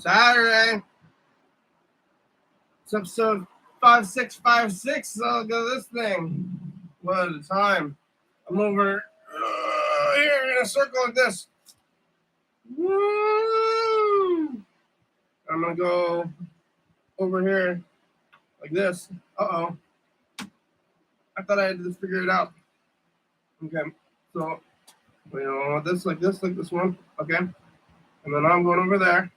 Saturday. It's episode 5656. So I'll go this thing. What a time. I'm over here in a circle like this. Woo! I'm going to go over here like this. Uh-oh. I thought I had to figure it out. Okay. So, this, like this one. Okay. And then I'm going over there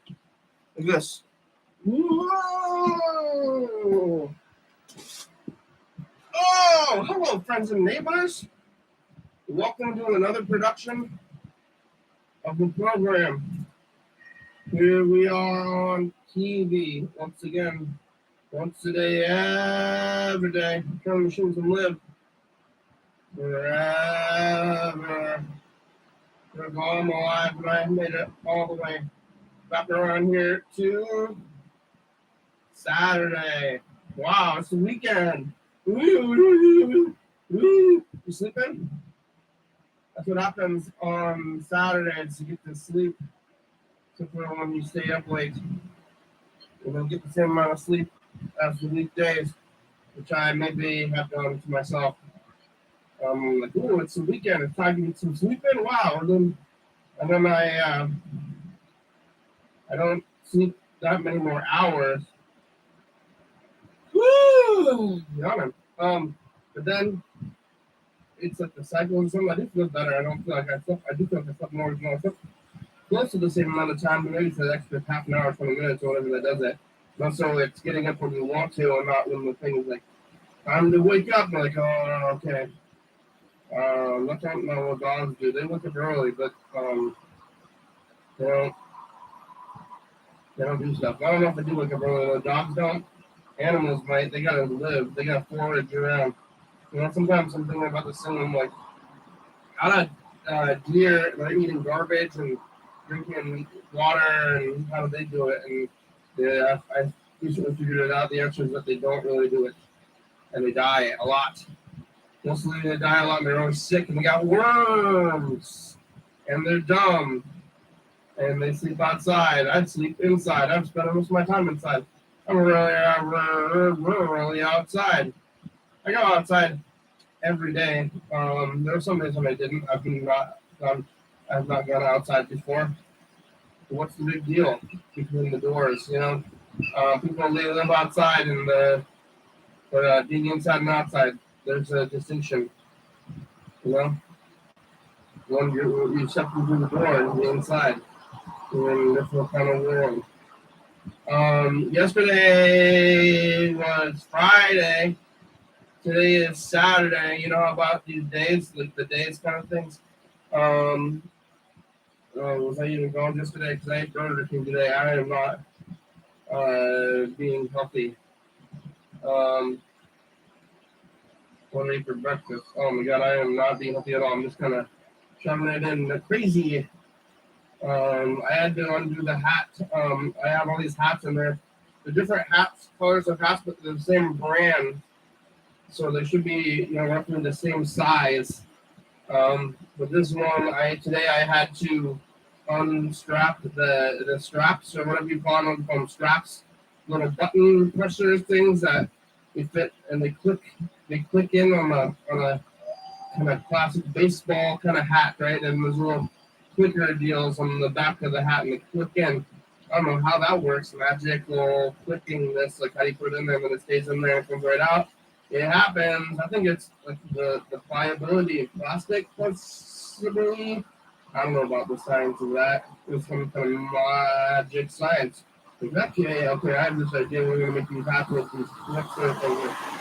like this. Whoa! Oh, hello, friends and neighbors. Welcome to another production of the program. Here we are on TV once again, once a day, every day. Turn machines and live forever. We're all my life, and I made it all the way back around here to Saturday. Wow, it's the weekend. You sleeping? That's what happens on Saturdays. You get to sleep. Except for when you stay up late. You don't get the same amount of sleep as the weekdays, which I maybe have done to myself. Like, oh, it's the weekend. It's time to get some sleep in. Wow. And then I don't sleep that many more hours. Woo! Yawning. But then it's like the cycle and something. I do feel better. I don't feel like I slept. I do feel like I slept more. I slept close to the same amount of time, but maybe it's an extra half an hour, 20 minutes, or whatever that does it. Not so it's getting up when you want to, and not when the thing is like time to wake up. I'm like, oh, okay. I don't know what dogs do. They wake up early, but they don't do stuff. I don't know if they do wake up early. The dogs don't. Animals might. They gotta live. They gotta forage around. Sometimes I'm thinking about this thing. I'm like, how do deer, they're eating garbage and drinking water, and how do they do it? And yeah, I recently figured it out. The answer is that they don't really do it, and they die a lot. Mostly they die a lot, and they're always sick, and they got worms, and they're dumb, and they sleep outside. I'd sleep inside. I've spent most of my time inside. I'm really outside. I go outside every day. There were some days when I didn't. I've not gone outside before. What's the big deal between the doors? People live outside, and being inside and outside, there's a distinction. When you step through the door and you're inside, you're in a different kind of world. Yesterday was Friday. Today is Saturday. You know about these days, like the days kind of things. Was I even going just today? Because I ate Burger King today. I am not being healthy. What I ate for breakfast? Oh my God, I am not being healthy at all. I'm just kind of shoving it in crazy. I had to undo the hat. I have all these hats in there. They're different hats, colors of hats, but they're the same brand. So they should be, roughly the same size. But this one, today I had to unstrap the straps, or whatever you call them, straps, little button pressure things that they fit and they click in on a kind of classic baseball kind of hat, right? And there's little clicker deals on the back of the hat, and they click in. I don't know how that works. Magical clicking this, like how you put it in there, and then it stays in there and comes right out. It happens. I think it's like the pliability of plastic, possibly. I don't know about the science of that. It's some kind of magic science. Okay, I have this idea. We're going to make these hats with these next sort of thing.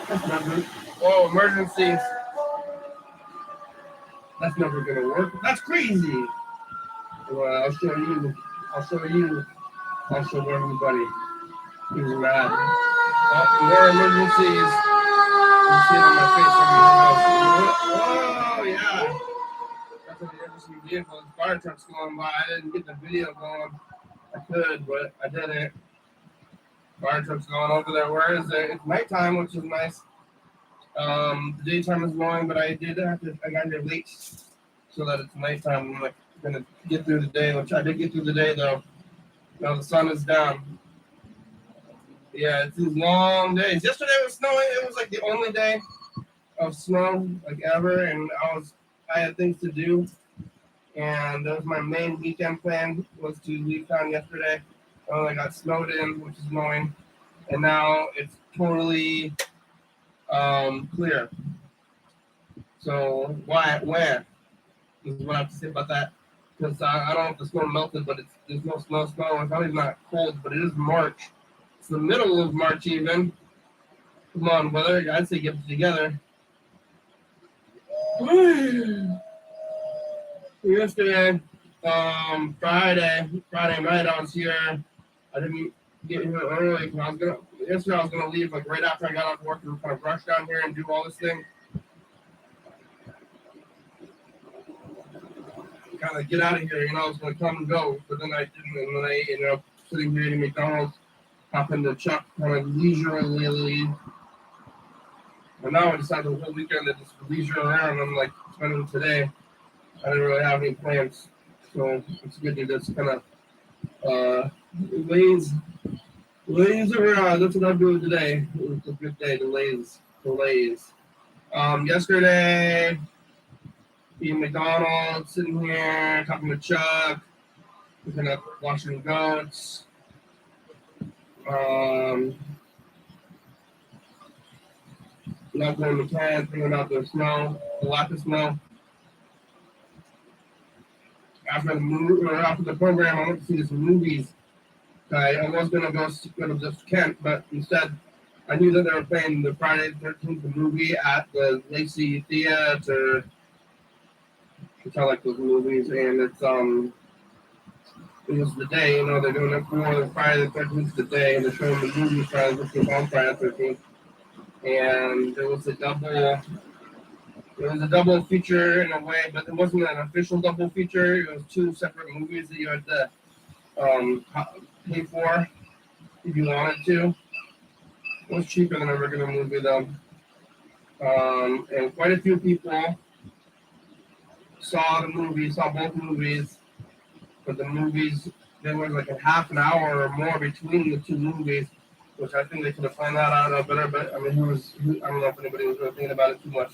That's not good. Oh, emergencies. That's never going to work. That's crazy. Well, I'll show you. I'll show everybody. He's mad. Oh, more emergencies. You see it on my face from your house. Oh, yeah. That's an emergency vehicle. The fire truck's going by. I didn't get the video going. I could, but I didn't. Fire truck's going over there. Where is it? It's nighttime, which is nice. The daytime is going, but I got here late so that it's nighttime. I'm gonna get through the day, which I did get through the day though. Now the sun is down. Yeah, it's these long days. Yesterday it was snowing. It was like the only day of snow like ever, and I had things to do, and that was my main weekend plan was to leave town yesterday. I got snowed in, which is annoying, and now it's totally clear. So where? This is what I have to say about that. Because I don't know if the snow melted, but there's no snow. It's probably not cold, but it is March. It's the middle of March even. Come on, weather. I'd say get it together. Yesterday, Friday night, I was here. I didn't get here early because yesterday I was gonna leave right after I got off work and kind of rush down here and do all this thing. Kind of get out of here, I was gonna come and go, but then I didn't, and then I ended up sitting here eating McDonald's, hopping the Chuck kind of leisurely. And now I just have the whole weekend to just leisure around. I'm spending today. I didn't really have any plans, so it's good to just kind of laze around. That's what I'm doing today. It was a good day to laze. Yesterday, eating McDonald's, sitting here, talking to Chuck, looking up washing goats. Not going to camp, thinking about the snow, a lot of snow. After the program, I went to see some movies. I was going to go to just Kent, but instead, I knew that they were playing the Friday the 13th movie at the Lacey Theater. Which I like those movies, and it was the day, they're doing it for Friday the 13th today, and they're showing the movie Friday the 13th on Friday the 13th. And it was a double feature in a way, but it wasn't an official double feature. It was two separate movies that you had to pay for if you wanted to. It was cheaper than a regular movie though. And quite a few people saw both movies, but the movies, there was like a half an hour or more between the two movies, which I think they could have planned that out a better. But I mean, I don't know if anybody was really thinking about it too much.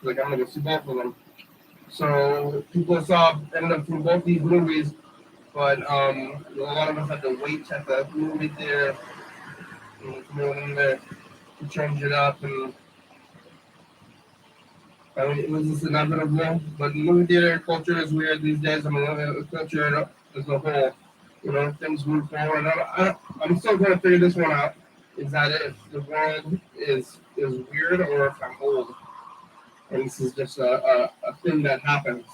Like, I'm gonna go see both of them. So people ended up seeing both these movies, but a lot of us had to wait at the movie theater to change it up, and I mean, it was just inevitable. But movie theater culture is weird these days. I mean, culture as a whole, things move forward. I'm still trying to figure this one out. Is that if the world is weird or if I'm old? And this is just a thing that happens.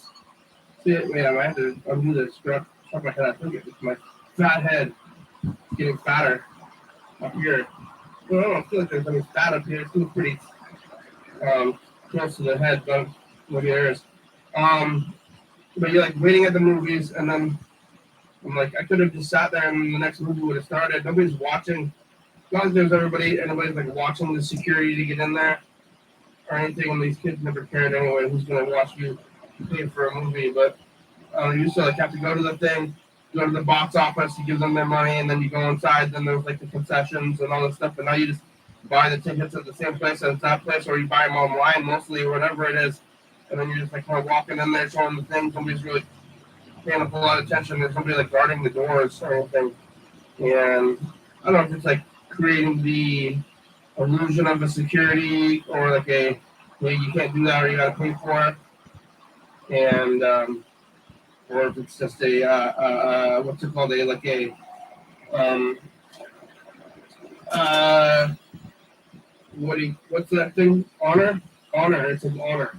See, man, I had to undo this. Struck my head. I think it's my fat head getting fatter up here. Well, I don't feel like there's any fat up here. It feels pretty close to the head, but look at yours. But you're like waiting at the movies, and then I'm like, I could have just sat there and the next movie would have started. Nobody's watching. As long as there's anybody's like watching the security to get in there or anything, and these kids never cared anyway who's going to watch you pay for a movie. But you used to like have to go to the thing, go to the box office, you give them their money, and then you go inside. Then there's like the concessions and all this stuff. But now you just buy the tickets at the same place as that place, or you buy them online mostly, or whatever it is. And then you're just like kind of walking in there, showing the thing. Somebody's really paying a whole lot of attention. There's somebody like guarding the doors or anything. And I don't know if it's like creating the illusion of a security or like you can't do that or you got to pay for it. And or if it's just what's it called? What's that thing? Honor? It's an honor.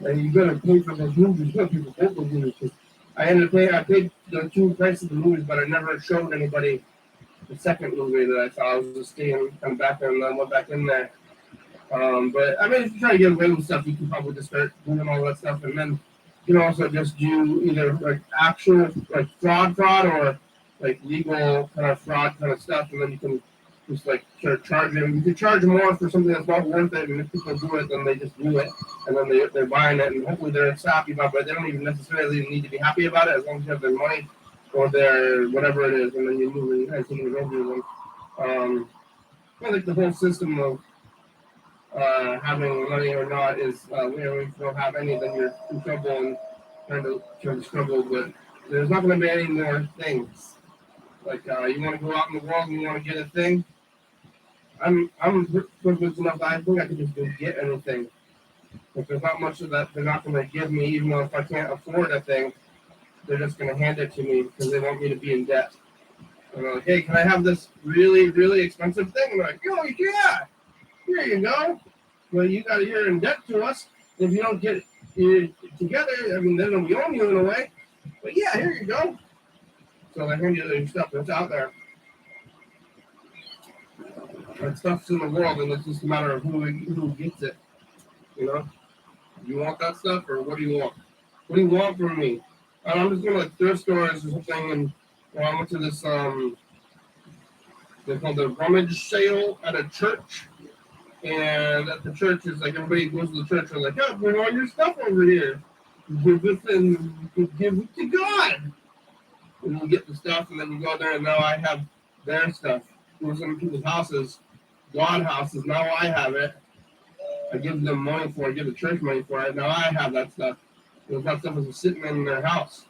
And you gotta pay for those movies. You gotta pay for both those movies. I paid the two prices of the movies, but I never showed anybody the second movie that I saw. I was just staying, come back there, and then went back in there. But I mean, if you try to get away with stuff, you can probably just start doing all that stuff, and then you can also just do either like actual like fraud or like legal kind of fraud kind of stuff, and then you can just like start charging. You can charge more for something that's not worth it, and if people do it, then they just do it, and then they're buying it, and hopefully they're happy about it. But they don't even necessarily need to be happy about it as long as you have their money or their whatever it is, and then you move it and take it over them. I think the whole system of having money or not is if you don't have any, then you're in trouble and trying to struggle. But there's not going to be any more things. Like you want to go out in the world and you want to get a thing. I'm privileged enough that I think I can just go get anything. If there's not much of that, they're not going to give me, even though if I can't afford a thing, they're just going to hand it to me because they want me to be in debt. And they're like, hey, can I have this really, really expensive thing? And I'm like, oh, yeah, here you go. Well, you're in debt to us. If you don't get it together, I mean, then we own you in a way. But yeah, here you go. So they hand you the stuff that's out there. That stuff's in the world, and it's just a matter of who gets it. You want that stuff, or what do you want? What do you want from me? I'm just going to like thrift stores or something, and I went to this they call the rummage sale at a church, and at the church is like everybody goes to the church and like, oh, bring all your stuff over here, give this and give it to God, and you get the stuff, and then you go there, and now I have their stuff. Go to some people's houses, God houses. Now I have it. I give them money for it, give the church money for it. Now I have that stuff. Because that stuff was sitting in their house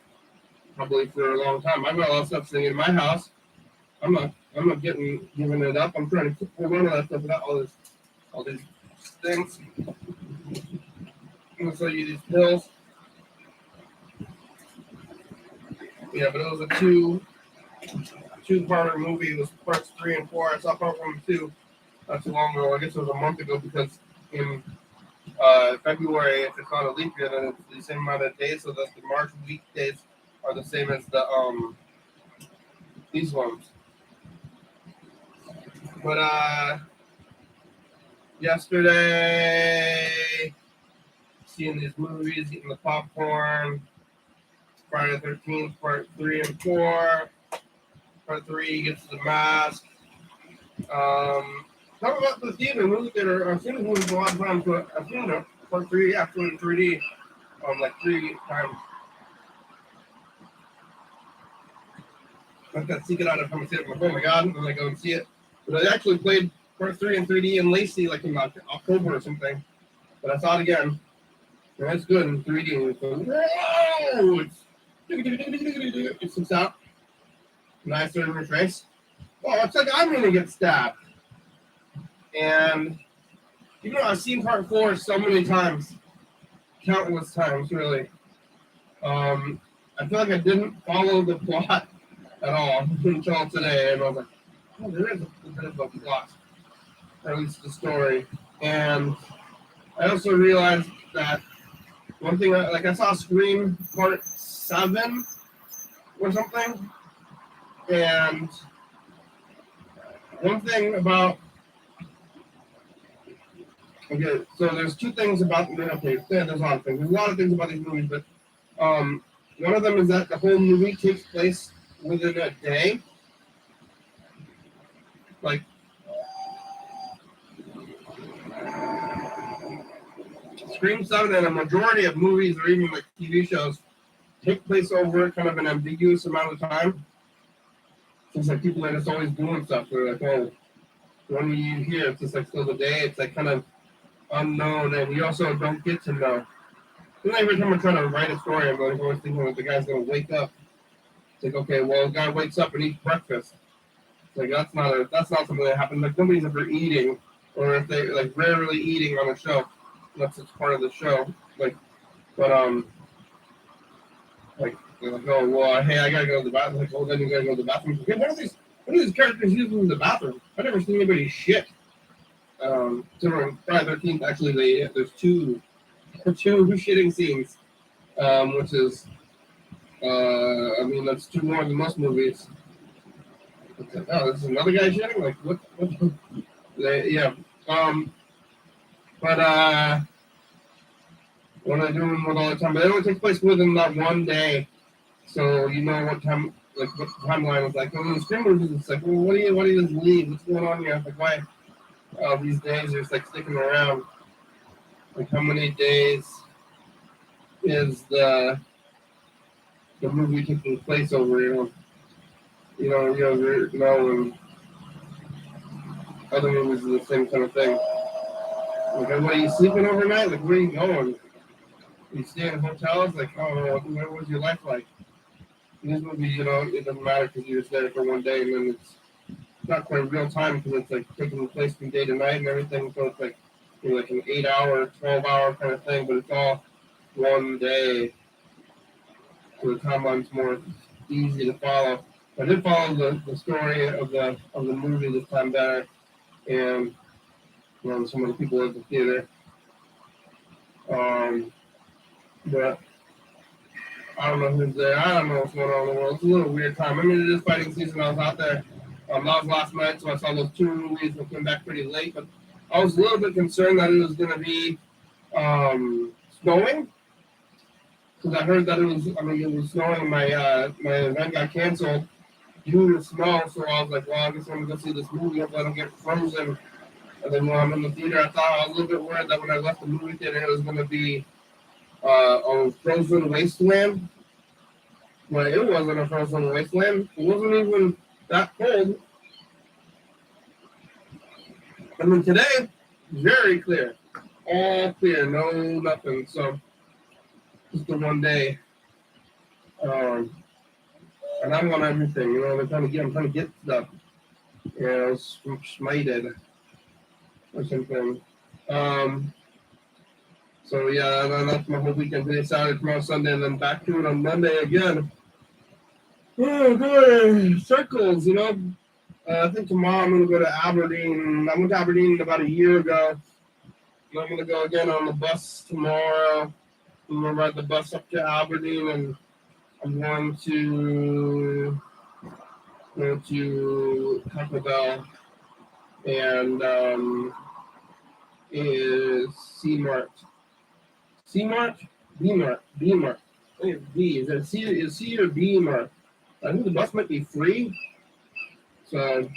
probably for a long time. I've got a lot of stuff sitting in my house. I'm not giving it up. I'm trying to hold on to that stuff without all these things. I'm gonna show you these pills. Yeah, but it was a two-parter movie. It was parts 3 and 4. I saw part 1 and 2 not too long ago. I guess it was a month ago because in February, if it's not a leap year, then it's the same amount of days, so that the March weekdays are the same as the these ones. But yesterday, seeing these movies, eating the popcorn, Friday the 13th, part 3 and 4. Part 3 gets the mask. Talk about the theater, movie theater. I've seen the movies a lot of times, but I've seen it for 3D, actually in 3D, like 3 times. I've got to seek it out every time I see it. I'm like, oh my god, and then I go and see it. But I actually played part 3 in 3D in Lacey, like in October or something. But I saw it again. And it's good in 3D. And it's like, whoa! It sticks out. Nice in your face. Oh, it's like I'm gonna get stabbed. And even though I've seen part 4 so many times, countless times really, I feel like I didn't follow the plot at all until today, and I was like, oh, there is a bit of a plot, or at least the story. And I also realized that one thing, like I saw Scream Part 7 or something, and one thing about, okay, so there's 2 things about, okay, there's a lot of things. There's a lot of things about these movies, but one of them is that the whole movie takes place within a day. Like, Scream 7 and a majority of movies or even like TV shows take place over kind of an ambiguous amount of time. It's like people are just always doing stuff. They're like, oh, when you hear it's just like still the day, it's like kind of unknown, and you also don't get to know. And every time I'm trying to write a story, I'm always thinking that the guy's going to wake up. It's like, okay, well, the guy wakes up and eats breakfast. It's like that's not something that happens. Like nobody's ever eating, or if they like rarely eating on a show, unless it's part of the show. Like, but like they're like, oh well, hey, I gotta go to the bathroom. Like, oh, then you gotta go to the bathroom. Okay, what are these characters using in the bathroom? I've never seen anybody shit. So on Friday the 13th, actually, there's two shitting scenes, which is, I mean, that's 2 more than most movies. It's like, oh, this is another guy shitting? Like, what? Yeah. But what I do with all the time, but it only takes place within that one day, so you know what time, like what the timeline was like. And in the Scream movies, it's like, well, what do you just leave? What's going on here? Like, why? These days are just like sticking around. Like, how many days is the movie taking place over? And other movies are the same kind of thing. Like, what are you sleeping overnight? Like, where are you going? You stay in hotels? Like, oh, what was your life like? In this movie, it doesn't matter because you're just there for one day, and then it's not quite real time because it's like taking place from day to night and everything. So it's like like an 8-hour, 12-hour kind of thing, but it's all one day. So the timeline's more easy to follow. I did follow the story of the movie this time better, and some of the people at the theater. But I don't know who's there. I don't know what's going on in the world. It's a little weird time. I mean, it is fighting season. I was out there. That was last night, so I saw those 2 movies and came back pretty late. But I was a little bit concerned that it was going to be snowing. Because I heard that it was snowing. My event got canceled due to snow. So I was like, well, I guess I'm going to go see this movie. Hopefully I don't get frozen. And then when I'm in the theater, I was a little bit worried that when I left the movie theater, it was going to be a frozen wasteland. But it wasn't a frozen wasteland. It wasn't even that cold. I mean, today, very clear. All clear, no nothing. So, just the one day. And I want everything, I'm trying to get stuff. Smited or something. So yeah, that's my whole weekend today, Saturday, tomorrow, Sunday, and then back to it on Monday again. Oh, boy, circles, I think tomorrow I'm going to go to Aberdeen. I went to Aberdeen about a year ago. And I'm going to go again on the bus tomorrow. I'm going to ride the bus up to Aberdeen, and I'm going to Taco Bell and is C-Mart. C-Mart? B-Mart. B-Mart. I think it's B. Is it C or B-Mart? I think the bus might be free. So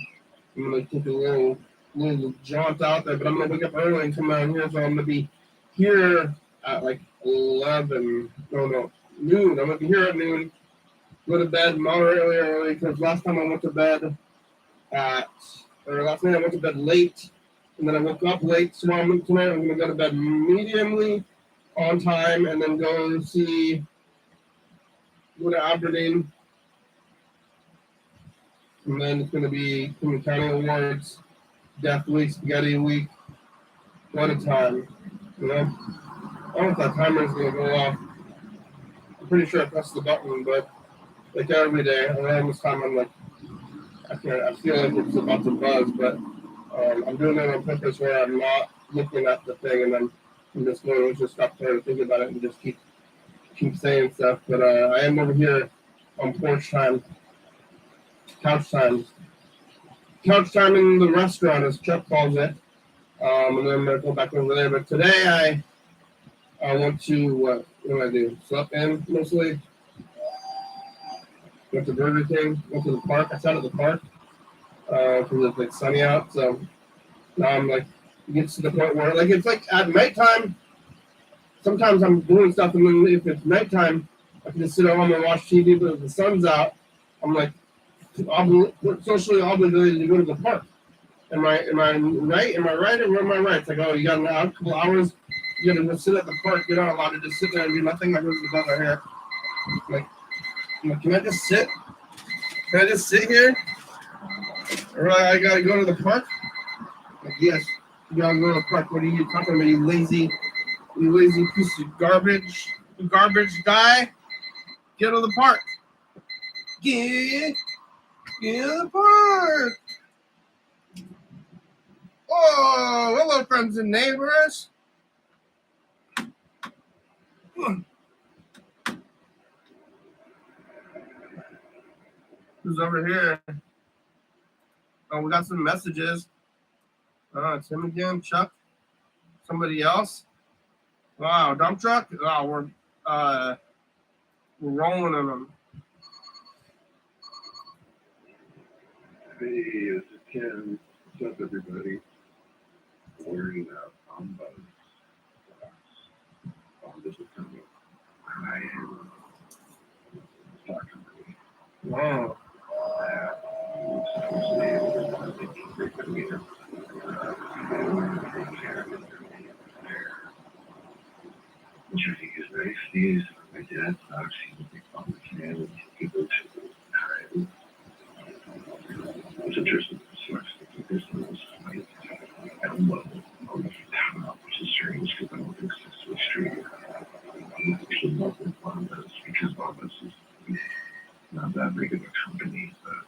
I'm going to take a little little jaunt out there, but I'm gonna wake up early and come down here, so I'm gonna be here at like 11. No, noon. I'm gonna be here at noon. Go to bed moderately early because last time I went to bed last night I went to bed late, and then I woke up late. So tonight I'm gonna go to bed mediumly on time, and then go to Aberdeen, and then it's gonna be County Awards, Death Week, Spaghetti Week, one at a time. You know, I don't know if that timer is gonna go off. I'm pretty sure I pressed the button, but like every day, around this time, I'm like, I feel like it's about to buzz, but I'm doing it on purpose where I'm not looking at the thing, and then I'm just going to just stop trying to think about it and just keep saying stuff. But I am over here on porch time, couch time in the restaurant, as Chuck calls it. And then I'm gonna go back over there. But today I went to what did I do? Slept in mostly. Went to Burger King. Went to the park. I sat at the park because it's like sunny out. So now I'm like, it gets to the point where like it's like at nighttime. Sometimes I'm doing stuff, and then if it's nighttime, I can just sit at home and watch TV. But if the sun's out, I'm like socially obligated to go to the park. Am I right? Am I right, or am I right? It's like, oh, you got a couple hours. You gotta go sit at the park. You're not allowed to just sit there and do nothing. Like this is above our hair. Like, can I just sit? Can I just sit here? Or I gotta go to the park? Like, yes, you gotta go to the park. What are you talking about? You lazy piece of garbage. You garbage guy. Get to the park. Get to the park. Oh, hello, friends and neighbors. Who's over here? Oh, we got some messages. Oh, it's him again, Chuck. Somebody else. Wow, dump truck. Oh, we're rolling in them. Hey, this is Ken. What's up, everybody? Worrying about humbug. This is coming. I am talking to me. Wow. Judy is very pleased with my dad's dogs. He's a big fan of him. He goes to the time. It's interesting. There's no fight. I don't know on the town, which is strange because I don't think it's so street. I actually love with Bombas because Bombas is not that big of a company, but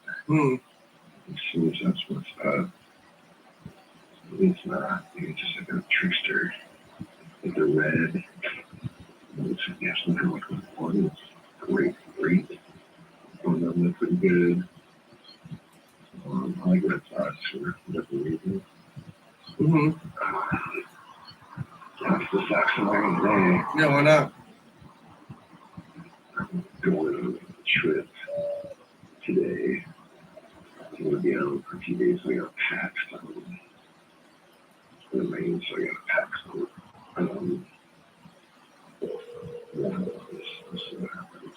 as soon as that's what's up, it's not. It's just like a trickster. Like they're red. It's looking like one. It's great. On them, they're pretty good. I like red socks for whatever reason. That's the socks I'm wearing today. Yeah, why not? I'm going on a trip today. I'm going to be out for a few days, so I got to pack some. It's going to rain, so I got to pack some. Let's see what happens.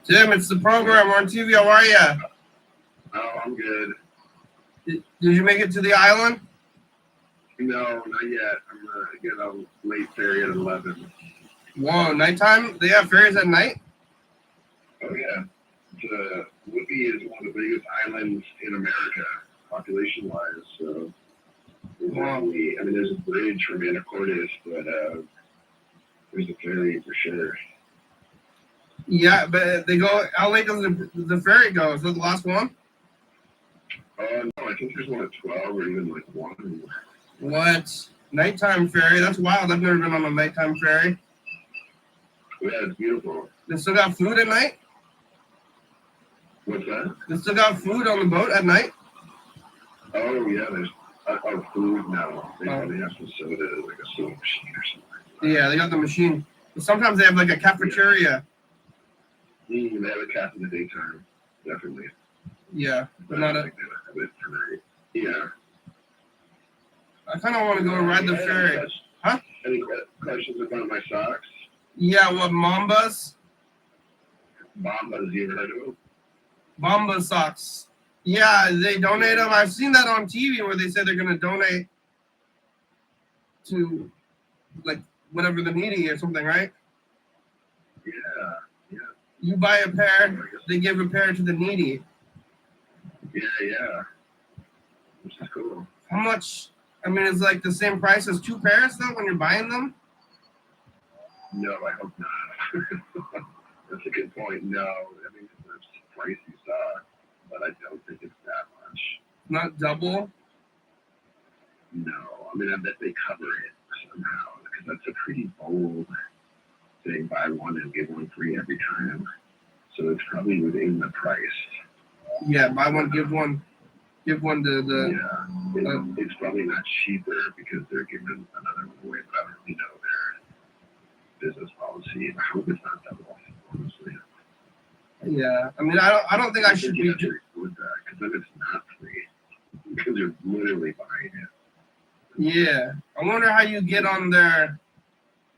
Tim, it's the program. We're on TV. How are you? Oh, I'm good. Did you make it to the island? No, not yet. I'm going to get a late ferry at 11. Whoa, nighttime? They have ferries at night? Oh, yeah. Whippy is one of the biggest islands in America, population-wise. So, there's a bridge from Anacortes, but there's a ferry for sure. Yeah, but they go. How late does the ferry go? Is that the last one? No, I think there's one at 12 or even like 1. What? Nighttime ferry? That's wild. I've never been on a nighttime ferry. Yeah, it's beautiful. They still got food at night? What's that? They still got food on the boat at night? Oh, yeah, there's food now. They have some soda, like a soda machine or something. Yeah, they got the machine. But sometimes they have like a cafeteria. They have a cap in the daytime, definitely. Yeah, but I not don't a. think they have it for night. Yeah. I kind of want to go ride the ferry. Huh? Any questions about my socks? Yeah, what Mambas? Bombas, you ever heard of them? Bomba socks. Yeah, they donate them. I've seen that on TV where they say they're gonna donate to like whatever the needy or something, right? Yeah, yeah. You buy a pair, they give a pair to the needy. Yeah. Which is cool. How much? I mean, it's like the same price as 2 pairs though when you're buying them. No, I hope not. That's a good point. No, I mean, it's a pricey sock, but I don't think it's that much. Not double. No, I mean, I bet they cover it somehow, because that's a pretty bold thing, buy one and get one free every time. So it's probably within the price. Yeah, buy one, give one. Give one to the. Yeah, it's probably not cheaper because they're giving another one away, but I don't really know their business policy. I hope it's not double, honestly. Yeah, I mean, I don't think I should be. With that, because then it's not free because you're literally buying it. Yeah, I wonder how you get on their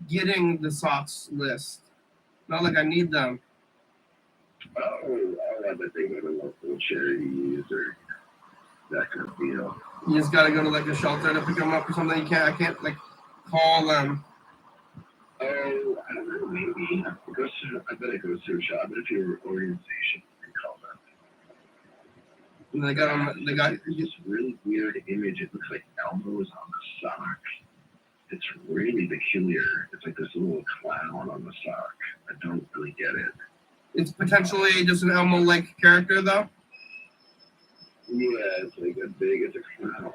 getting the socks list. Not like I need them. Oh, I bet they go to local charities or that kind of deal. You just gotta go to like a shelter to pick them up or something. I can't like call them. Oh, I don't know, maybe. I bet it goes to a shop, but if you're an organization, you can call them. And they got them. They got this really weird image. It looks like Elmo's on the sock. It's really peculiar. It's like this little clown on the sock. I don't really get it. It's potentially just an Elmo like character though. Yeah, it's like it's a clown.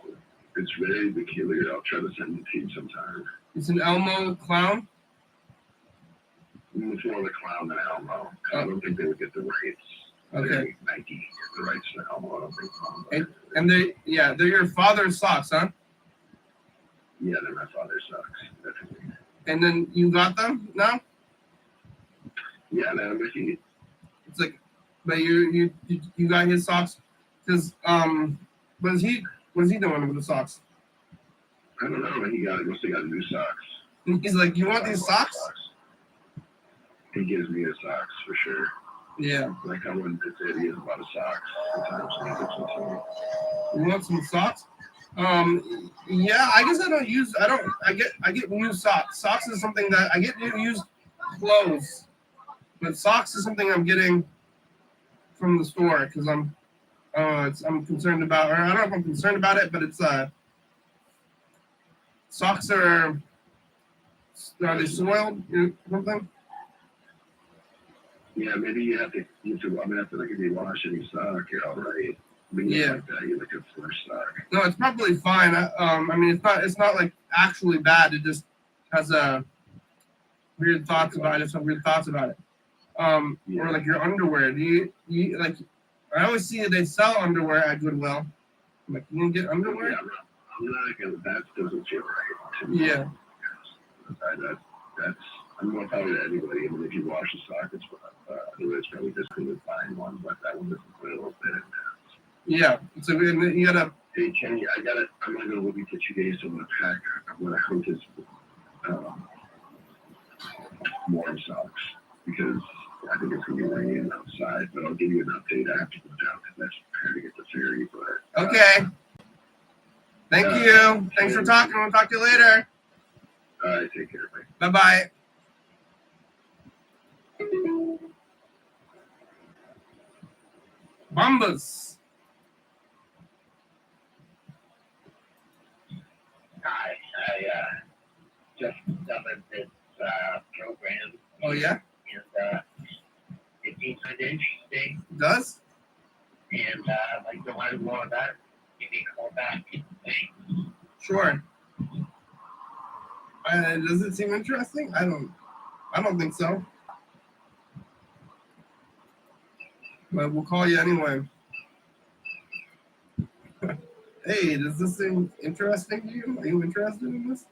It's very peculiar. I'll try to send it to you sometime. It's an Elmo clown. It's more of a clown than Elmo. I don't think they would get the rights. Okay. Nike get the rights to Elmo. I don't think. And they're your father's socks, huh? Yeah, they're my father's socks, definitely. And then you got them now? Yeah, man, but it's like, but you got his socks because what is he doing with the socks? I don't know. He must have got new socks. He's like, you want these socks? He gives me his socks for sure. Yeah. Like I wouldn't say he has a lot of socks. Sometimes he gives them to me. You want some socks? Yeah, I guess I get new socks. Socks is something that I get used clothes, but socks is something I'm getting from the store because I'm concerned about, or I don't know if I'm concerned about it, but it's socks are they soiled or something? Yeah, maybe you have to. I'm gonna have to like if you wash any sock, you're all right. Yeah. Like that, you like a fresh sock. No, it's probably fine. I mean, it's not like actually bad. It just has weird thoughts about it. I just have weird thoughts about it. Or like your underwear. Do you like? I always see they sell underwear at Goodwill. I'm like, you can get underwear? Yeah, I'm not gonna. That doesn't feel right to me. Yeah. That's. I'm going to tell you to anybody. I mean, if you wash a sock, it's probably just going to find one, but that one doesn't put a little bit in there. Yeah. So you gotta. Hey, Kenny, I'm gonna go with you for 2 days. So I'm gonna pack. I'm gonna hook his warm socks because I think it's gonna be raining outside. But I'll give you an update. I have to go down because I'm preparing to get the ferry. But okay. Thank you. Thanks for talking. We'll talk to you later. All right. Take care. Bye bye. Bombas. Hi, I just discovered this program. Oh yeah? And it seems kind of interesting. It does? And I'd like to learn more about it. Give me a call back. Thanks. Sure. Does it seem interesting? I don't think so. But we'll call you anyway. Hey, does this seem interesting to you? Are you interested in this?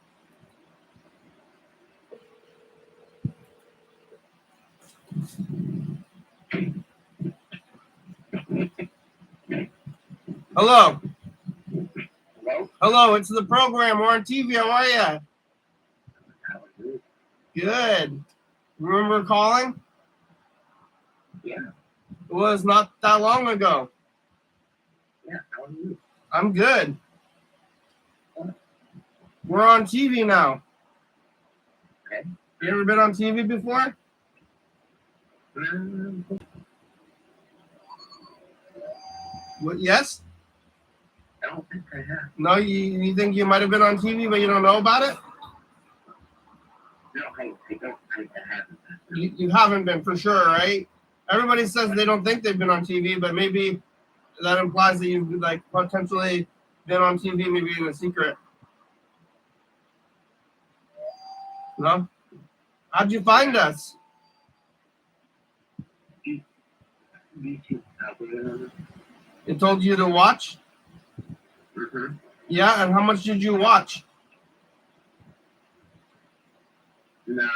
Hello. Hello? Hello, it's the program. We're on TV. How are you? How are you? Good. Remember calling? Yeah. It was not that long ago. Yeah. How are you? I'm good. We're on TV now. Okay. You ever been on TV before? What, yes? I don't think I have. No, you think you might have been on TV, but you don't know about it? No, I don't think I haven't. You haven't been for sure, right? Everybody says they don't think they've been on TV, but maybe that implies that you've like potentially been on TV, maybe in a secret. No? How'd you find us? YouTube algorithm. It told you to watch? Mm-hmm. Yeah, and how much did you watch? Nah,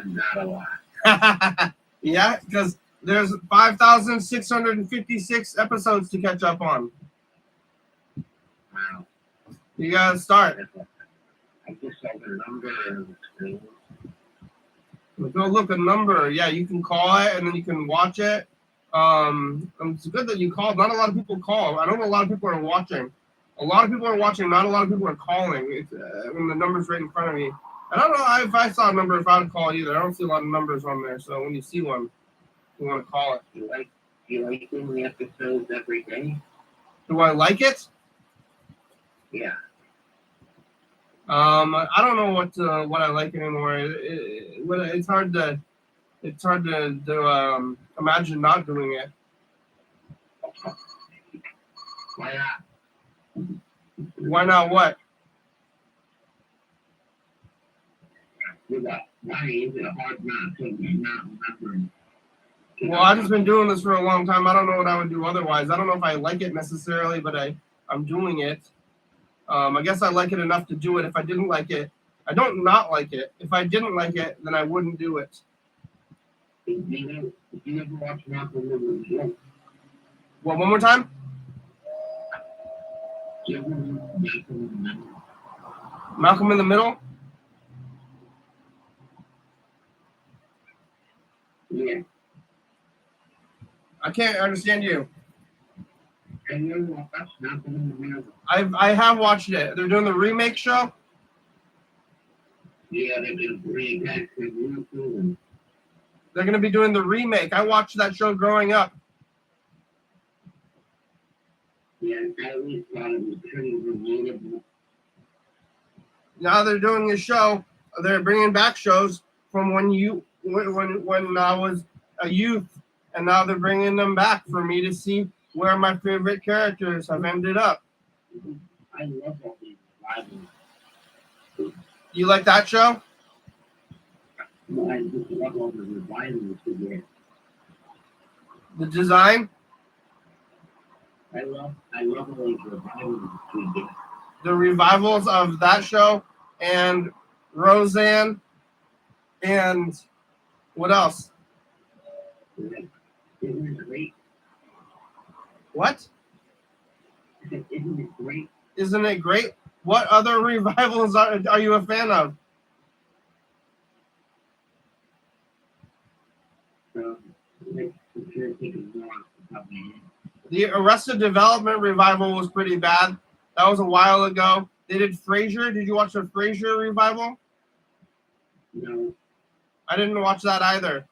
not a lot. Yeah, because there's 5,656 episodes to catch up on. Wow. You gotta start. I just saw the number and Go look a number. Yeah, you can call it and then you can watch it. It's good that you called. Not a lot of people call. I don't know a lot of people are watching. A lot of people are watching. Not a lot of people are calling. It's, when the number's right in front of me. I don't know if I saw a number if I would call either. I don't see a lot of numbers on there. So when you see one, you want to call it. you like doing the episodes every day? Do I like it? Yeah. I don't know what I like anymore. It's hard to imagine not doing it. Why not? Why not? What? You got money, is it hard not to not remember? Well, I've just been doing this for a long time. I don't know what I would do otherwise. I don't know if I like it necessarily, but I'm doing it. I guess I like it enough to do it. If I didn't like it, I don't not like it. If I didn't like it, then I wouldn't do it. You never watch Malcolm in the Middle? Well, one more time? You ever watch Malcolm in the Middle? Malcolm in the Middle? Yeah. I can't understand you. Have you ever watched Malcolm in the Middle? I have watched it. They're doing the remake show? Yeah, they've been bringing back the real cool. They're going to be doing the remake. I watched that show growing up. Yeah, I always thought it was pretty relatable. Now they're doing a show. They're bringing back shows from when I was a youth, and now they're bringing them back for me to see where my favorite characters have ended up. I love all these rivals. You like that show? I just love all the revivals we get. The design? I love all these revivals we get. The revivals of that show and Roseanne and what else? Isn't it great? What? Isn't it great? Isn't it great? What other revivals are you a fan of? I'm sure thinking more off the top of my head. The Arrested Development revival was pretty bad. That was a while ago. They did Frasier. Did you watch the Frasier revival? No. I didn't watch that either.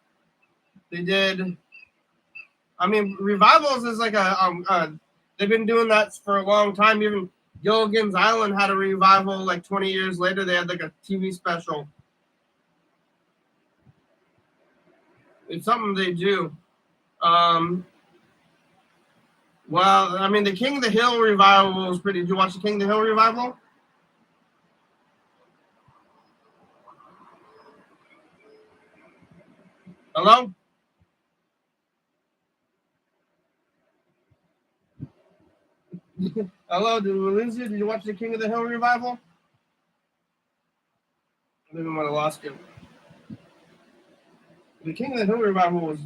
They did. I mean, revivals is like they've been doing that for a long time. Even Gilligan's Island had a revival like 20 years later. They had like a TV special. It's something they do. Well, I mean, the King of the Hill revival was pretty. Did you watch the King of the Hill revival? Hello? Hello, did we lose you? Did you watch the King of the Hill revival? I think we might have lost you. The King of the Hill revival was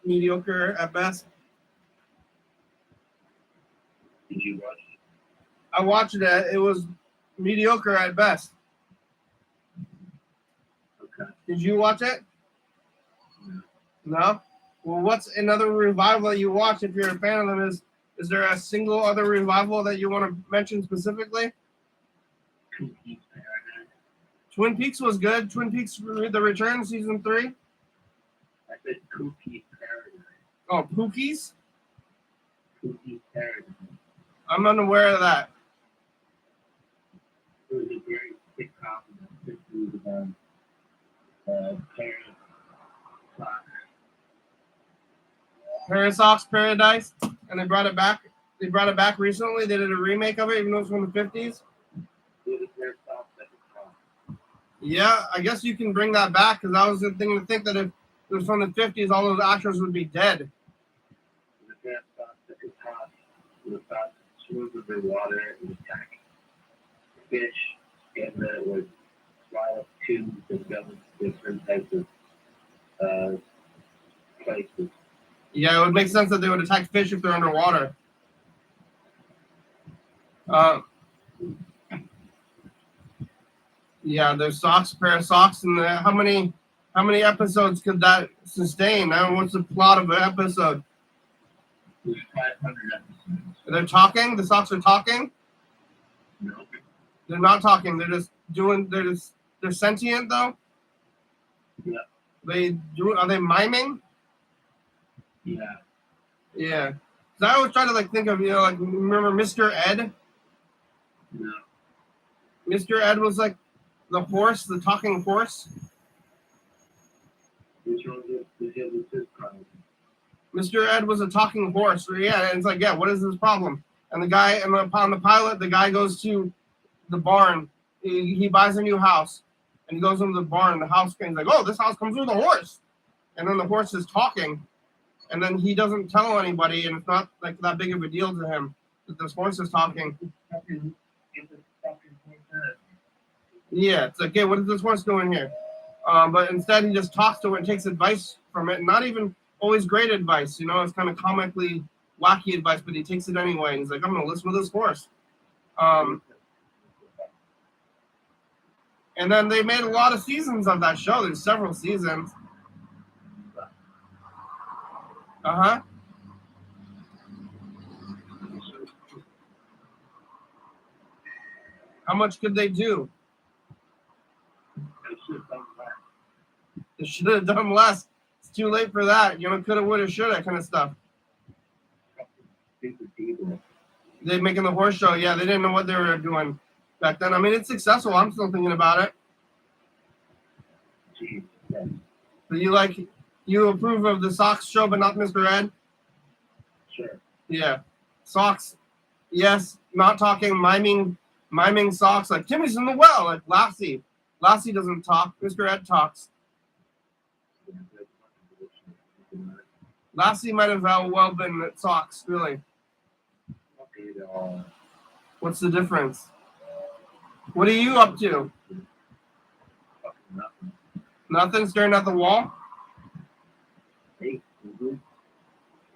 mediocre at best. Did you watch it? I watched it. It was mediocre at best. Okay. Did you watch it? No. No? Well, what's another revival that you watch if you're a fan of them? Is there a single other revival that you want to mention specifically? Twin Peaks Paradise. Twin Peaks was good. Twin Peaks The Return, season 3. I said Twin Peaks Paradise. Oh, Pookies? Twin Peaks Paradise. I'm unaware of that. It was a great sitcom that was about parents. Parasox Paradise, and they brought it back. They brought it back recently. They did a remake of it, even though it's from the 50s. Yeah, I guess you can bring that back because I was thinking to think that if it was from the 50s, all those actors would be dead. The Parasox that could talk was about to swim underwater and attack fish, and then it would fly up tubes and go to different types of places. Yeah, it would make sense that they would attack fish if they're underwater. Yeah, there's pair of socks, and how many episodes could that sustain? I don't know, what's the plot of an episode? There's 500 episodes. They're talking. The socks are talking. No. They're not talking. They're just doing. They're sentient though. Yeah. Are they miming? Yeah. Yeah. 'Cause I always try to think of remember Mr. Ed? No. Mr. Ed was like the horse, the talking horse. Which one is this problem? Mr. Ed was a talking horse. Yeah, and it's what is this problem? And the guy, upon the pilot, the guy goes to the barn. He buys a new house, and he goes into the barn. The house, and he's like, "Oh, this house comes with a horse." And then the horse is talking, and then he doesn't tell anybody, and it's not that big of a deal to him that this horse is talking. Yeah, it's hey, what is this horse doing here? But instead, he just talks to it and takes advice from it. Not even always great advice, it's kind of comically wacky advice, but he takes it anyway. And he's like, I'm going to listen to this horse. And then they made a lot of seasons of that show. There's several seasons. Uh-huh. How much could they do? They should have done less. It's too late for that. Coulda, woulda, shoulda kind of stuff. They making the horse show. Yeah, they didn't know what they were doing back then. I mean, it's successful. I'm still thinking about it. So you approve of the Sox show, but not Mr. Ed? Sure. Yeah. Sox, yes. Not talking, miming Sox. Like, Timmy's in the well. Like, Lassie. Lassie doesn't talk. Mr. Ed talks. Lassie might have well been at Sox, really. What's the difference? What are you up to? Nothing? Staring at the wall?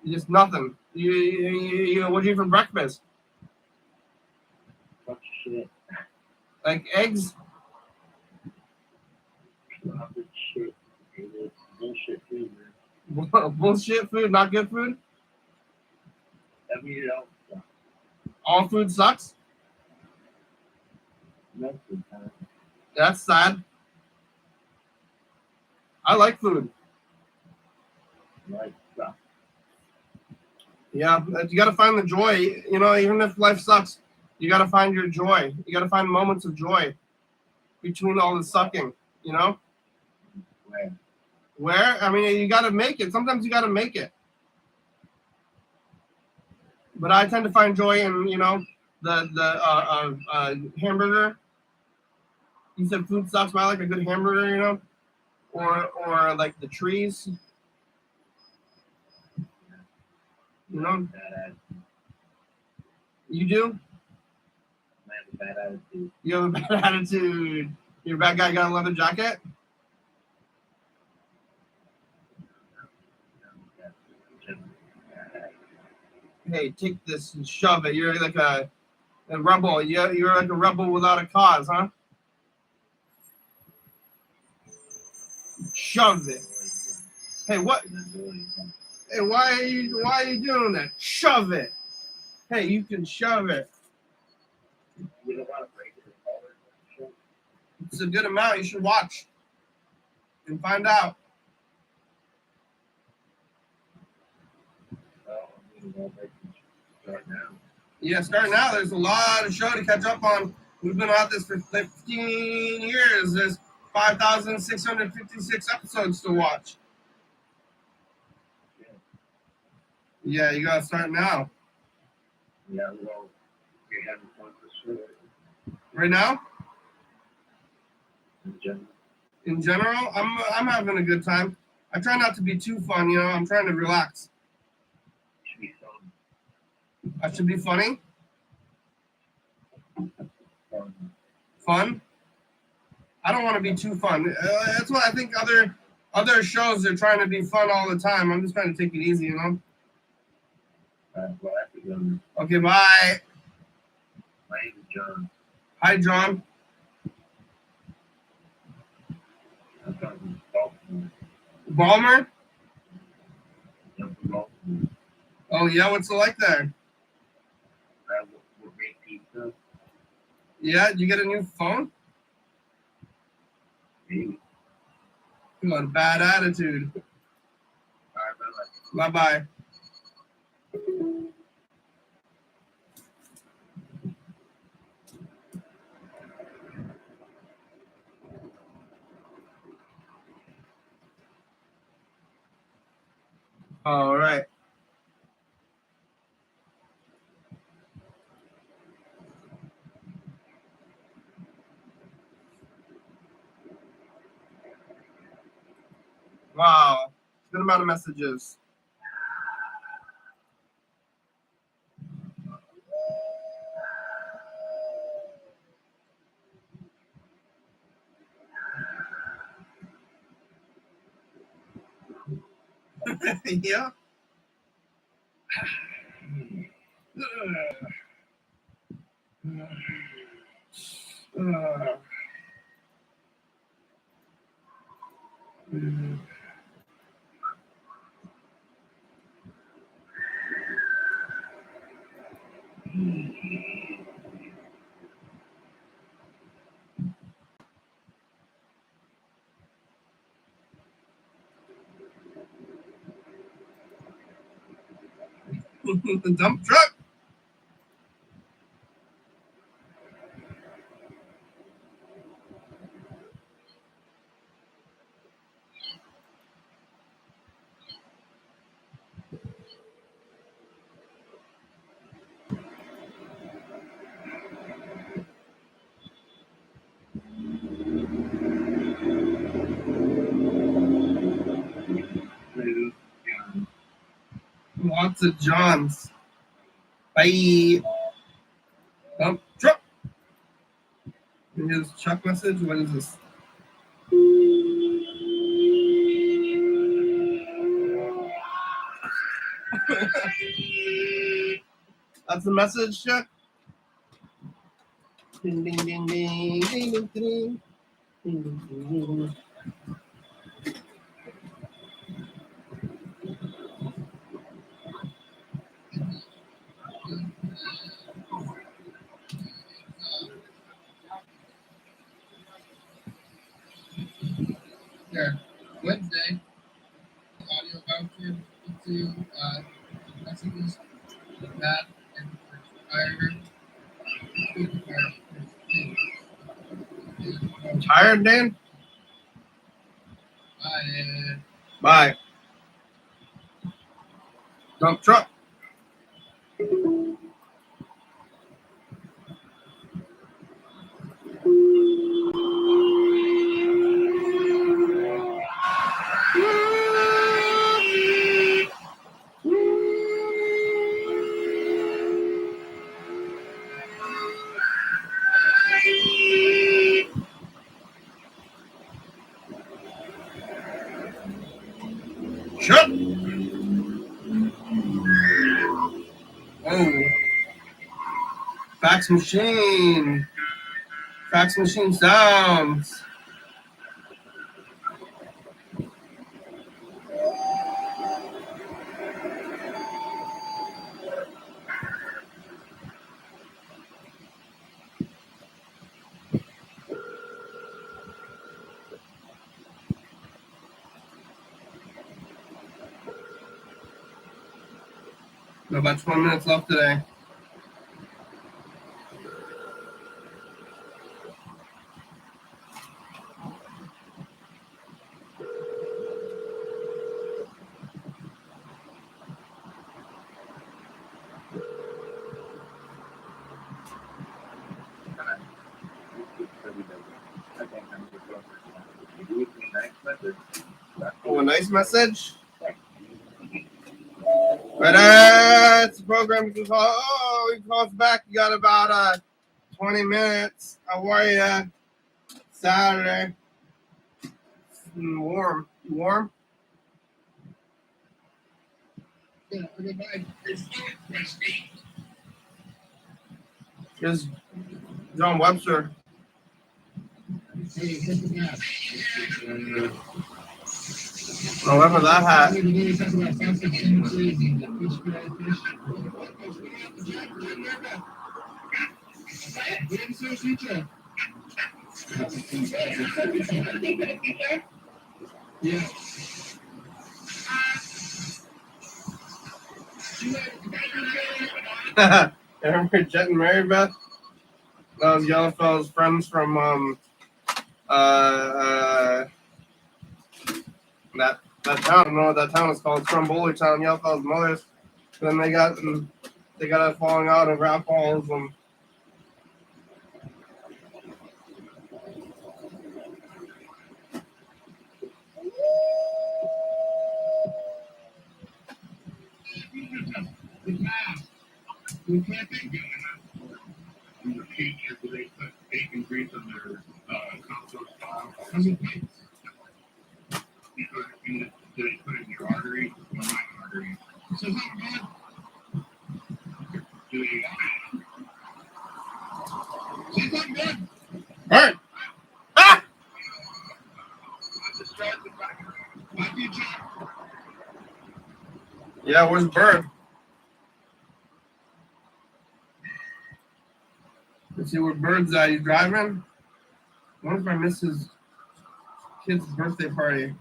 Just nothing. You what do you eat for breakfast? Bunch of shit. Like eggs? Shit. Bullshit food, man. Bullshit food, not good food? I mean, it all sucks. All food sucks? Most of the time. That's sad. I like food. Life sucks. Yeah, you got to find the joy. Even if life sucks, you got to find your joy. You got to find moments of joy between all the sucking, Where? I mean, you got to make it. Sometimes you got to make it. But I tend to find joy in, the hamburger. You said food sucks, but I like a good hamburger, or like the trees. You do? I have a bad attitude. You have a bad attitude. You're a bad guy, got a leather jacket? Hey, take this and shove it. You're like a rebel. You're like a rebel without a cause, huh? Shove it. Hey, what? Hey, why are you doing that? Shove it. Hey, you can shove it. You don't want to break it. It's a good amount. You should watch and find out. Well, I mean, well, they can start now. Yeah, starting now, there's a lot of show to catch up on. We've been at this for 15 years. There's 5,656 episodes to watch. Yeah, you gotta start now. Yeah, well, you're having fun for sure. Right now, In general. in general, I'm having a good time. I try not to be too fun, you know. I'm trying to relax. It should be fun. I should be funny, Fun. fun. I don't want to be too fun. That's what I think. Other shows are trying to be fun all the time. I'm just trying to take it easy, you know. Well, I have to go. Okay, bye. My name is John. Hi, John. I'm from Baltimore. Balmer. I'm from Baltimore. Oh yeah, what's it like there? We're great pizza. Yeah, did you get a new phone? Maybe. You got a bad attitude. All right, bye-bye. Bye bye. All right. Wow. Good amount of messages. Yeah. The dump truck. Lots of Johns. Bye. Dump truck. Here's truck message. What is this? That's the message, Chuck. Ding ding ding ding ding ding ding. Ding, ding, ding, ding. There. Wednesday. Audio voucher into messages. That and tired, Dan? Bye. Bye. Dump truck. Chuck. Fax machine. Fax machine sounds. About 20 minutes left today. Oh, a nice message. But it's a program you can call. Oh, you call us back. You got about 20 minutes. How are you? Saturday. Warm. You warm? Yeah, okay, bye. Here's John Webster. However, that hat. Yeah. Remember Jet and Mary Beth? That was Yellowfellow's friends from that town. I don't know what that town is called. It's from Boulder Town. Yellowfellow's mothers. Then they got a falling out of Rap Falls and. We can't think of the future where they put bacon grease on their compost pile. I mean, because they put it in your artery, or my artery. So how good? Do they? She's not good. Hey! Ah! I'm distracted by my future. Yeah, where's Bird? Let's see where Bird's at. He's driving? I wonder if I missed his kid's birthday party.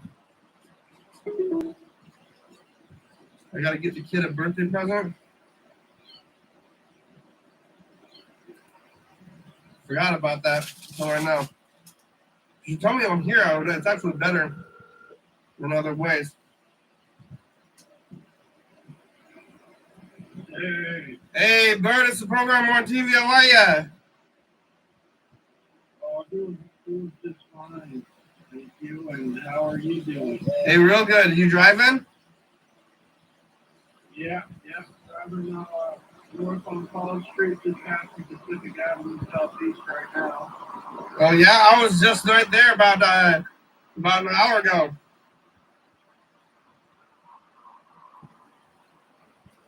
I gotta get the kid a birthday present. Forgot about that until right now. If you tell me I'm here, it's actually better in other ways. Hey, Bird, it's the program on TV. How are ya? Oh, doing just fine. Thank you. And how are you doing? Hey, real good. You driving? Yeah. Driving north on College Street, just past the Pacific Avenue Southeast right now. Oh yeah, I was just right there about an hour ago.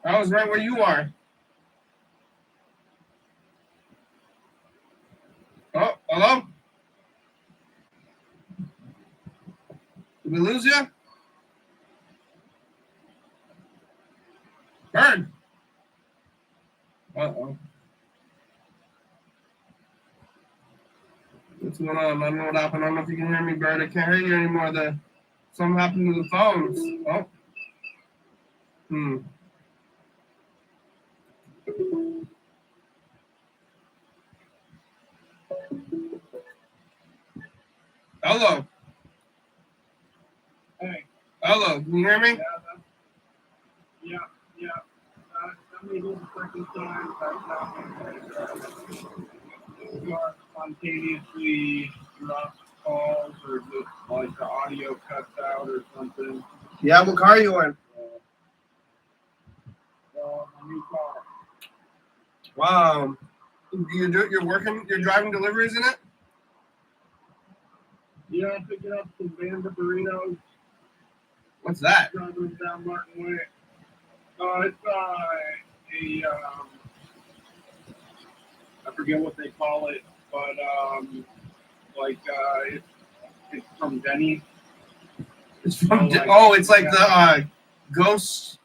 I was right where you are. Oh, hello? Did we lose you? Bird. Uh-oh. What's going on? I don't know what happened. I don't know if you can hear me, Bird. I can't hear you anymore. Something happened to the phones. Oh. Hello. Hey. Hello. Can you hear me? Yeah. That may be the second time that you are spontaneously lost calls or just like the audio cuts out or something. Yeah, what car are you in? My new car. Wow. You're driving deliveries in it? Yeah, I'm picking up some Banda burritos. What's that? Driving down Martin Way. It's I forget what they call it, but it's from Denny's. It's from. Like, it's like the ghost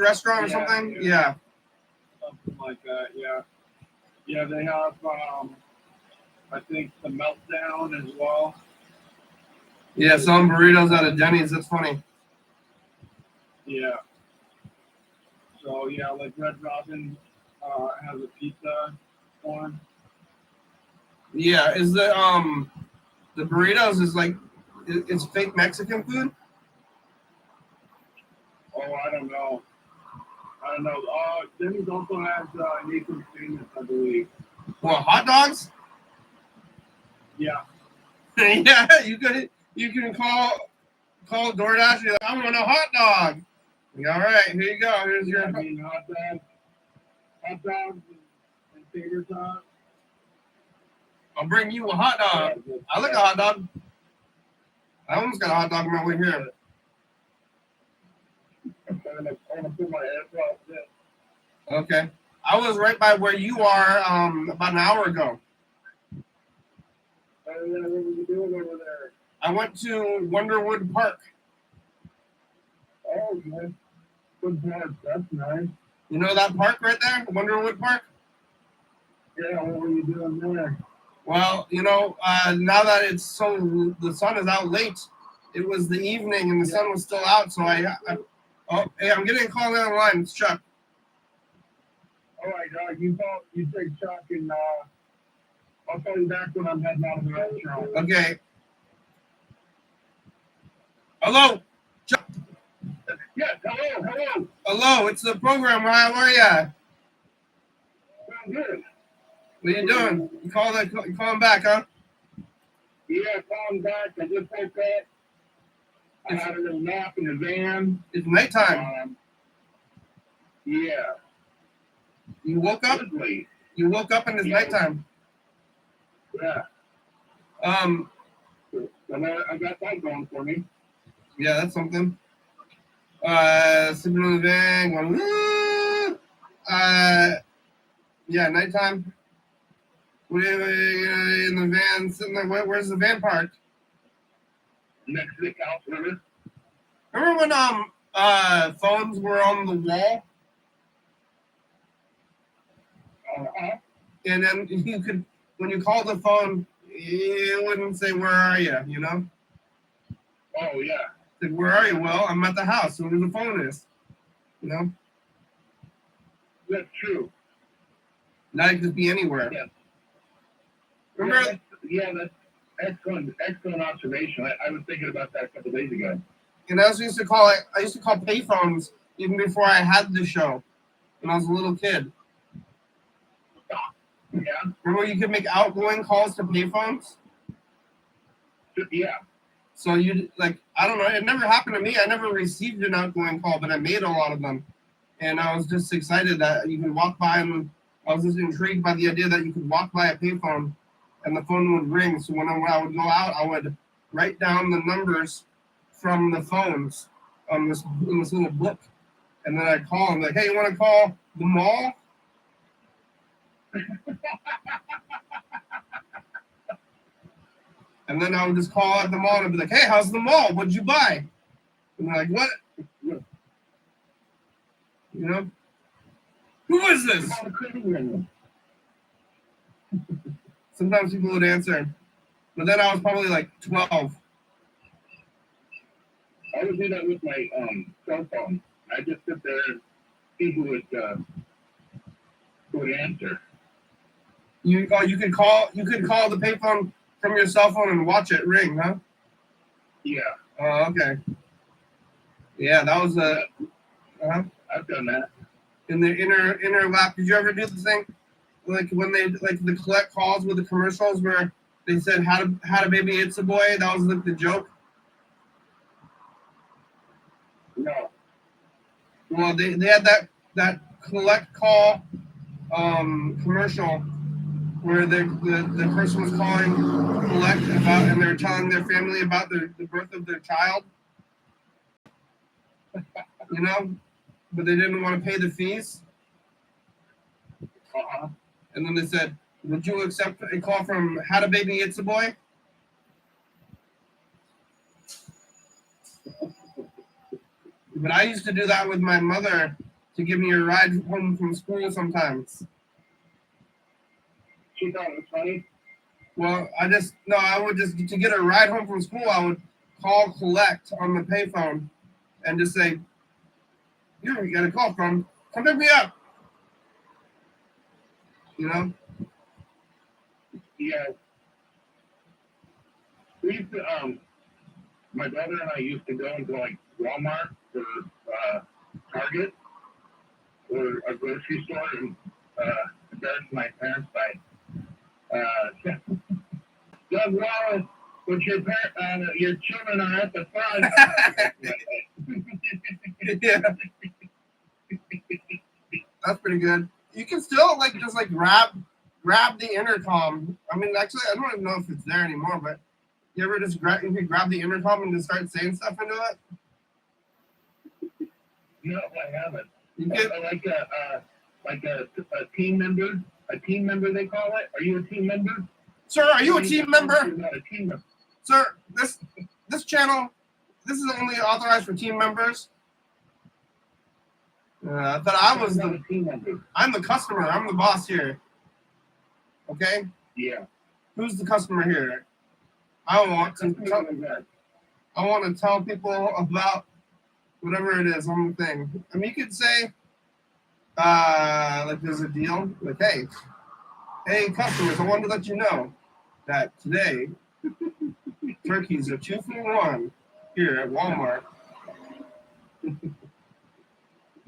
restaurant or something. Yeah. Something like that. Yeah. Yeah, they have. I think the Meltdown as well. Yeah, some burritos out of Denny's. That's funny. Yeah. So yeah, like Red Robin has a pizza one. Yeah, is the burritos is like it's fake Mexican food? Oh, I don't know. Denny's also has Nathan's Famous, I believe. Well, hot dogs? Yeah. Yeah, you can call DoorDash and be like, I want a hot dog. All right, here you go. Here's your. I mean, hot dogs and tater tots. I'll bring you a hot dog. I like a hot dog. I almost got a hot dog on my way here. I'm gonna put my AirPods in. Okay. I was right by where you are about an hour ago. What were you doing over there? I went to Wonderwood Park. Oh, yeah. Good park. That's nice. You know that park right there? Wonderwood Park? Yeah, what were you doing there? Well, now that the sun is out late, it was the evening and the sun was still out, so hey, I'm getting a call down the line. It's Chuck. All right, you take Chuck and I'll call you back when I'm heading out of the restaurant. Okay. Hello? Chuck. Yes, hello. Hello, it's the program. How are ya? I'm good. What are you doing? You calling back, huh? Yeah, calling back. I just woke up. I had a little nap in the van. It's nighttime. Yeah. You woke up? Late. You woke up and it's nighttime. Yeah. And I got that going for me. Yeah, that's something. Sleeping in the van, going, woo! Yeah, nighttime. We're in the van, sitting there. Where's the van parked? Next to the couch, remember? Remember when phones were on the wall? And then you could, when you called the phone, it wouldn't say, where are you, Oh, yeah. Like, where are you? Well, I'm at the house, where the phone is, That's true. Now you can just be anywhere. Yeah. Remember? Yeah, that's excellent observation. I was thinking about that a couple days ago. And I used to call payphones even before I had the show, when I was a little kid. Yeah. Remember you could make outgoing calls to payphones? Yeah. So I don't know, it never happened to me. I never received an outgoing call, but I made a lot of them. And I was just excited that you could walk by, and I was just intrigued by the idea that you could walk by a payphone and the phone would ring. So when I would go out, I would write down the numbers from the phones in this little book. And then I'd call and be like, hey, you want to call the mall? And then I would just call at the mall and be like, hey, how's the mall? What'd you buy? And they're like, what? Who is this? Sometimes people would answer. But then I was probably like 12. I would do that with my cell phone. I just sit there and see who would answer. You could call the payphone from your cell phone and watch it ring, huh? Yeah. Oh, okay. Yeah, that was I've done that. In the inner lap. Did you ever do the thing like when they the collect calls with the commercials where they said how to baby it's a boy? That was like the joke. No. Well, they had that collect call commercial where the person was calling collect about, and they're telling their family about the birth of their child. But they didn't want to pay the fees. And then they said, would you accept a call from Had a Baby, It's a Boy? But I used to do that with my mother to give me a ride home from school sometimes. She thought it was funny. Well, I would just, to get a ride home from school, I would call collect on the payphone and just say, here, we got a call from, come pick me up. You know? Yeah. We used to, my brother and I used to go into like Walmart or Target or a grocery store and embarrass my parents by Doug Wallace, with your children are at the front. Yeah. That's pretty good. You can still just grab the intercom. I mean, actually, I don't even know if it's there anymore, but you ever just grab the intercom and just start saying stuff into it? No, I haven't. You get Like a team member. A team member, they call it. Are you a team member? Sir, are you a team member? You're not a team member. Sir, this channel, this is only authorized for team members. I thought I was not a team member. I'm the customer. I'm the boss here. Okay? Yeah. Who's the customer here? I want to tell people about whatever it is on the thing. I mean, you could say, there's a deal. Like, hey, customers, I wanted to let you know that today turkeys are 2 for $1 here at Walmart. And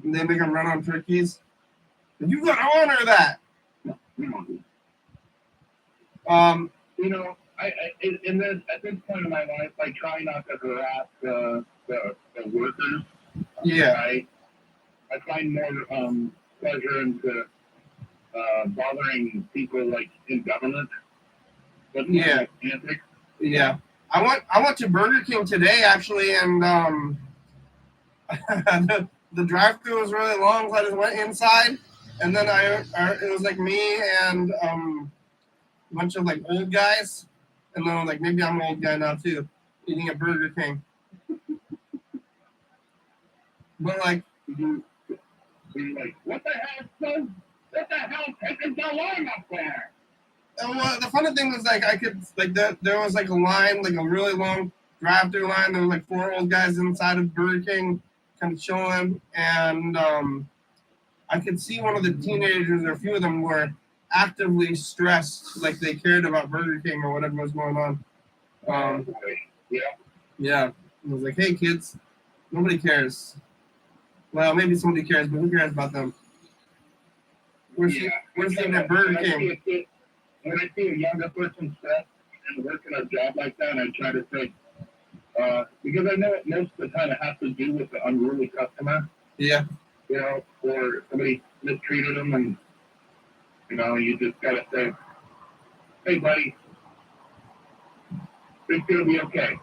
they make them run on turkeys. And you got to honor that. At this point in my life, I try not to harass the workers. Yeah. I find more pleasure into bothering people like in government. Yeah. Antics. Yeah. I went to Burger King today actually, and the drive-thru was really long, so I just went inside, and then it was like me and a bunch of old guys, and then maybe I'm an old guy now too, eating at Burger King. But you're like, what the hell, son? What the hell taking so long up there? Well, the funny thing was I could there was a line, a really long drive-thru line. There was 4 old guys inside of Burger King, kind of chilling, and I could see one of the teenagers, or a few of them, were actively stressed, like they cared about Burger King or whatever was going on. Yeah. I was like, hey kids, nobody cares. Well, maybe somebody cares, but who cares about them? We're sitting at Burger King. When I see a younger person stressed and working a job like that, I try to think, because I know it most of the time it has to do with the unruly customer. Yeah. Or somebody mistreated them, and you just gotta say, hey buddy, it's gonna be okay.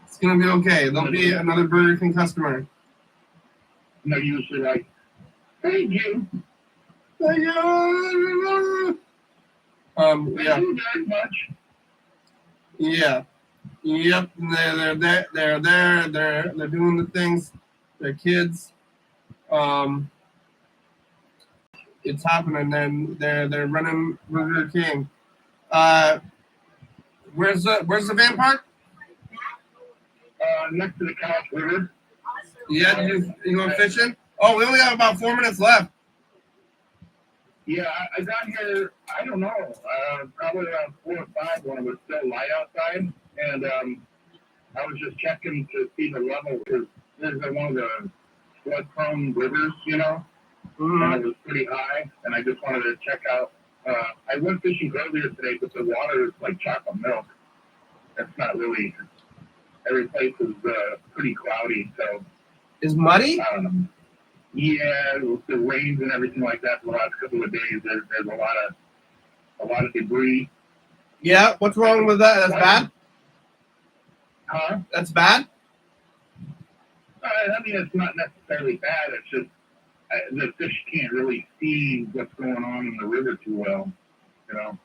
It's gonna be okay. There'll be another Burger King customer. And they're usually like, thank you. Thank you. Thank you very much. Yeah. Yep. They're there. They're doing the things. They're kids. It's happening. Then they're running Burger King. Where's the van park? Next to the Couch River. Yeah, you going fishing? Oh, we only have about 4 minutes left. Yeah, I got here, I don't know, probably around 4 or 5 when it was still light outside. And I was just checking to see the level, because there's one of the flood-prone rivers, Mm-hmm. And it was pretty high, and I just wanted to check out. I went fishing earlier today, but the water is like chocolate milk. It's not really, every place is pretty cloudy, so. Is muddy? Yeah, with the rains and everything like that the last couple of days, there's a lot of debris. Yeah, what's wrong with that? That's bad? Huh? That's bad? I mean, it's not necessarily bad. It's just the fish can't really see what's going on in the river too well, you know.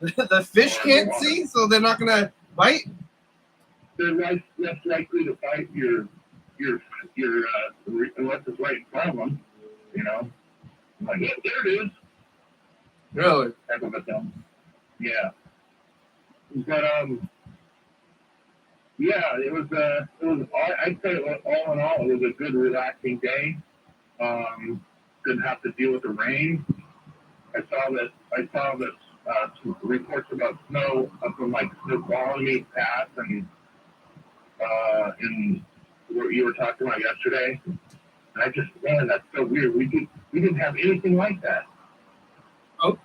The fish can't see, so they're not gonna bite. They're less likely to bite your unless it's right in front of them, you know. I'm like, yeah, there it is. Really? Type of a thing. Yeah. But yeah, it was I'd say all in all, it was a good relaxing day. Didn't have to deal with the rain. I saw that some reports about snow up in like Snoqualmie Pass and in what you were talking about yesterday. And I just, man, that's so weird. We didn't have anything like that. Oh,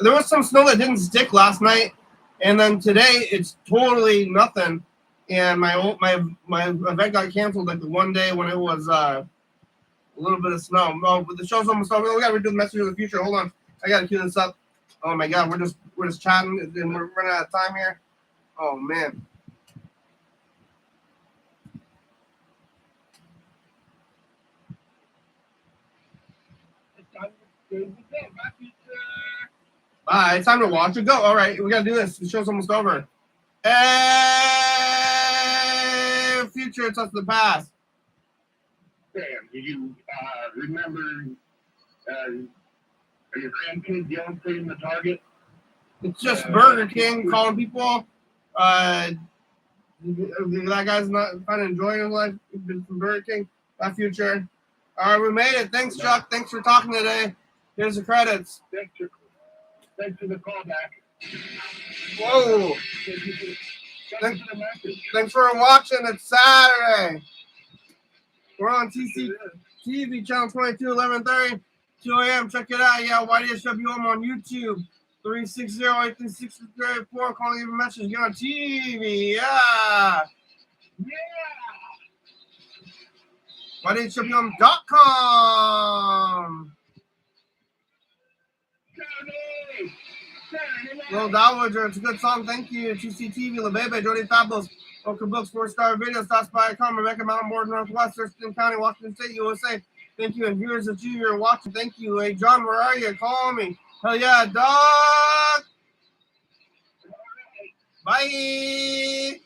there was some snow that didn't stick last night, and then today it's totally nothing. And my event got canceled like the one day when it was a little bit of snow. Oh, but the show's almost over. We gotta redo the message of the future. Hold on, I gotta cue this up. Oh my god, we're just chatting and we're running out of time here. Oh man. Bye. It's time to watch it go. All right, we gotta do this. The show's almost over. Hey, future, it's us the past. Sam, do you remember your grandkids yelling for you in the Target? It's just Burger King calling people. That guy's not kind of enjoying his life. He's been from Burger King. Bye, future. All right, we made it. Thanks, Chuck. Thanks for talking today. Here's the credits. Thanks for the callback. Whoa. Thanks for watching. It's Saturday. We're on TC TV, channel 22, 11:30, 2 a.m. Check it out. Yeah, YDHWM on YouTube. 360-836-34. Calling you a message. Get on TV. Yeah. YDHWM.com. Little Dowager, it's a good song. Thank you. TCTV, La Bebe, Jody Fabulous, Oka Books, 4-star video, Stops by Com, Rebecca Mountain Board, Northwest, Thurston County, Washington State, USA. Thank you. And viewers that you're watching, thank you. Hey, John, where are you? Call me. Hell yeah, dog. Bye.